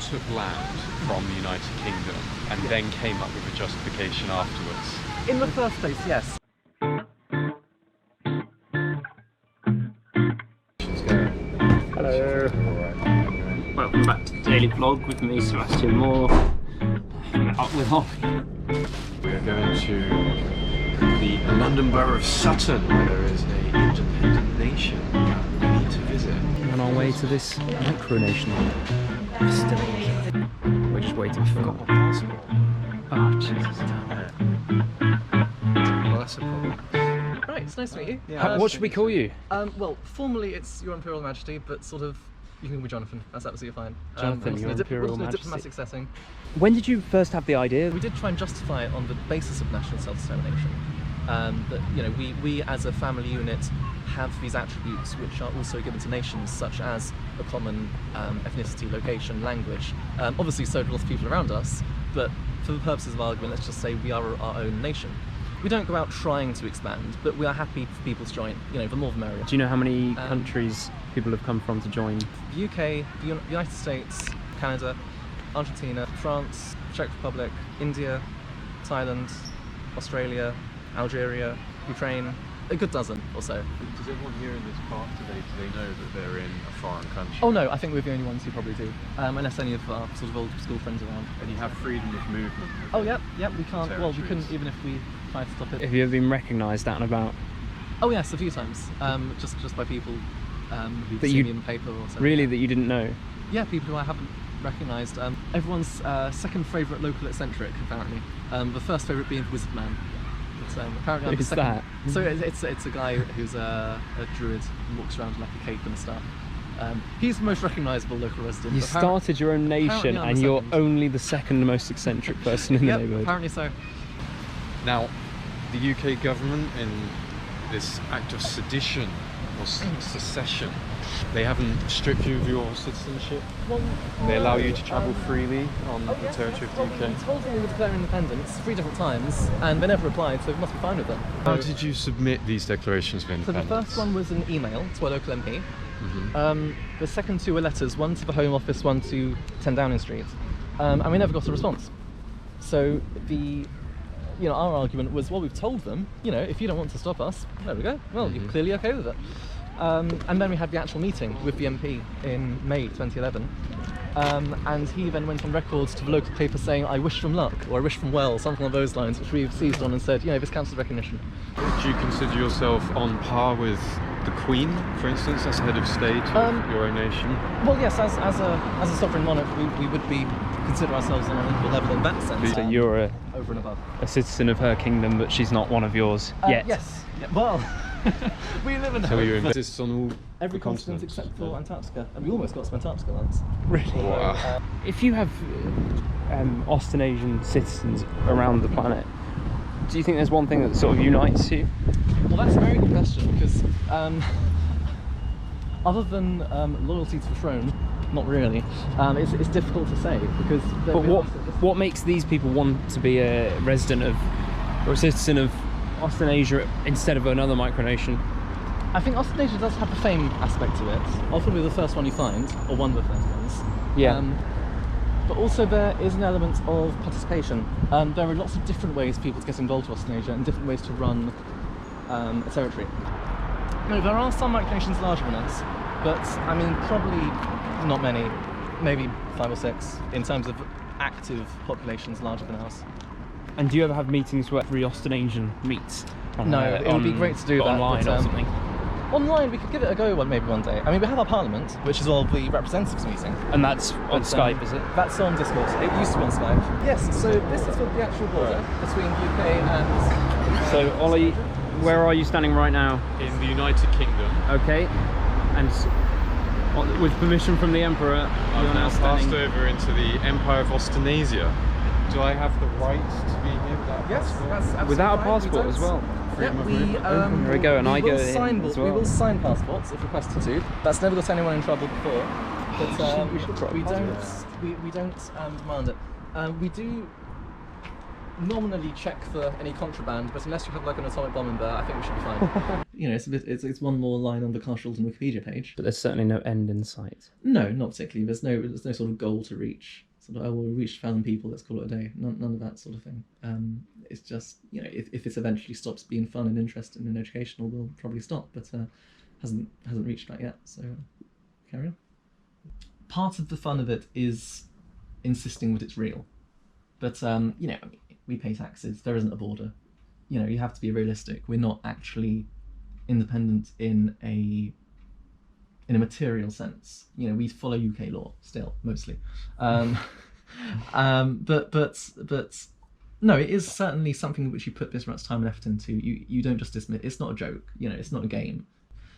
took land from the United Kingdom and then came up with a justification afterwards. In the first place, yes. Hello. Welcome back to the Daily Vlog with me, Sebastian Moore. Up with Holly. We are going to the London Borough of Sutton, where there is an independent nation we need to visit. On our way to this micronation. We're just waiting for Got my passport. Oh, Jesus, damn it. Well, that's a problem. Right, it's nice to meet you. Yeah, What should we call you? Well, formally it's Your Imperial Majesty, but sort of, you can call me Jonathan. That's absolutely fine. Jonathan, Your Imperial in a Majesty. diplomatic setting. When did you first have the idea? We did try and justify it on the basis of national self-determination. That, you know, we as a family unit have these attributes which are also given to nations, such as a common ethnicity, location, language. Obviously, so do lots of people around us, but for the purposes of argument, let's just say we are our own nation. We don't go out trying to expand, but we are happy for people to join. You know, the more the merrier. Do you know how many countries people have come from to join? The UK, the United States, Canada, Argentina, France, Czech Republic, India, Thailand, Australia, Algeria, Ukraine, a good dozen or so. Does everyone here in this park today, do they know that they're in a foreign country? Oh no, I think we're the only ones who probably do, unless any of our sort of old school friends around. And you have freedom of movement. Oh yeah, we can't, well we couldn't Territories. even if we tried to stop it. Have you ever been recognised out and about? Oh yes, a few times, just by people who've That seen you- me in the paper or something. Really, that you didn't know? Yeah, people who I haven't recognised. Everyone's second favourite local eccentric, apparently. The first favourite being Wizard Man. But, apparently I'm the Who's second. that? So it's a guy who's a druid and walks around like a cape and stuff. He's the most recognisable local resident. You but started your own nation apparently I'm and the you're second. only the second most eccentric person in the Yep, neighbourhood. apparently so. Now, the UK government, in this act of sedition or secession, they haven't stripped you of your citizenship. Well, They allow you no, to travel freely on the yes, territory of well, the We UK. told them we were declaring independence 3 different times, and they never replied, so it must be fine with them. How did you submit these declarations of So the independence? first one was an email to our local MP. Mhm. The second 2 were letters, one to the Home Office, one to 10 Downing Street, and we never got a response. So our argument was, well, we've told them, if you don't want to stop us, there we go. Well, you're clearly okay with it. And then we had the actual meeting with the MP in May 2011, and he then went on record to the local paper saying, "I wish them luck," or "I wish them well," something along those lines, which we've seized on and said, this counts as recognition. Do you consider yourself on par with the Queen, for instance, as head of state of your own nation? Well, yes, as a sovereign monarch, we would consider ourselves on an equal level in that sense. So you're over and above. a citizen of her kingdom, but she's not one of yours yet. Yes. Yeah, well, we live in So hope, you but insist on all every the continent continents? except for Antarctica, and we almost got to Antarctica once. Really? Wow. If you have Australasian citizens around the planet, do you think there's one thing that sort of unites you? Well, that's a very good question, because other than loyalty to the throne, not really. It's difficult to say, because... But what makes these people want to be a resident of, or a citizen of Australasia instead of another micronation? I think Australasia does have the fame aspect to it. Often we're the first one you find, or one of the first ones. Yeah. But also there is an element of participation. There are lots of different ways people to get involved with Australasia and different ways to run a territory. No, there are some micronations larger than us, but I mean probably not many, maybe 5 or 6 in terms of active populations larger than ours. And do you ever have meetings where every Australasian meets? No, it would be great to do that, online but, or something. Online, we could give it a go maybe one day. I mean, we have our parliament, which is all the representatives meeting. And that's on But, Skype, is it? That's on Discord. It used to be on Skype. Yes, so this is the actual border between UK and... So, Ollie, where are you standing right now? In the United Kingdom, Okay. And with permission from the Emperor, I've you're now now standing... passed over into the Empire of Australasia. Do I have the right to be here without a Yes, passport? that's absolutely Without a right. We passport don't- as well? Yeah, There we go, and I go in as well. We will sign passports if requested to. That's never got anyone in trouble before. But we should try a we don't passport. we don't demand it. We do nominally check for any contraband, but unless you have like an atomic bomb in there, I think we should be fine. You know, it's one more line on the Carl Shulton Wikipedia page. But there's certainly no end in sight. No, not particularly. There's no sort of goal to reach. Sort of, oh, well, we reached 1,000 people, let's call it a day. None of that sort of thing. It's just, you know, if it eventually stops being fun and interesting and educational, we'll probably stop. But hasn't reached that yet. So carry on. Part of the fun of it is insisting that it's real. But you know, we pay taxes. There isn't a border. You know, you have to be realistic. We're not actually independent in a material sense. You know, we follow UK law still, mostly. But no, it is certainly something which you put this much time and effort into. You don't just dismiss. It's not a joke. You know, it's not a game.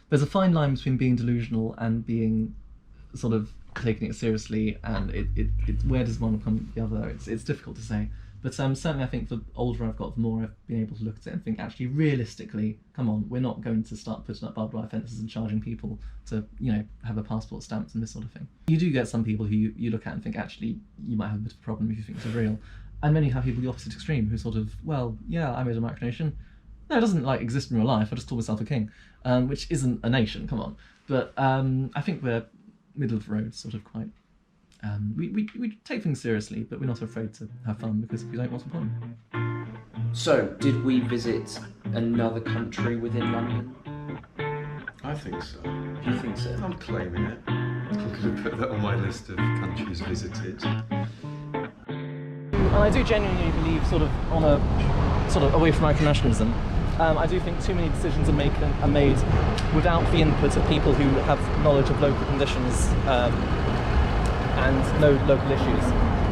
There's a fine line between being delusional and being sort of taking it seriously, and it where does one come the other? It's difficult to say. But certainly I think the older I've got, the more I've been able to look at it and think, actually, realistically, come on, we're not going to start putting up barbed wire fences and charging people to, you know, have a passport stamped and this sort of thing. You do get some people who you look at and think, actually, you might have a bit of a problem if you think it's real. And then you have people the opposite extreme who sort of, well, yeah, I made a macro nation. No, it doesn't like exist in real life. I just call myself a king, which isn't a nation, come on. But I think we're middle of the road, sort of quite. We take things seriously, but we're not afraid to have fun because we don't want to point. So, did we visit another country within London? I think so. Do you think so? I'm claiming it. I'm going to put that on my list of countries visited. And I do genuinely believe, sort of on a sort of away from micronationalism, I do think too many decisions are made without the input of people who have knowledge of local conditions and know local issues.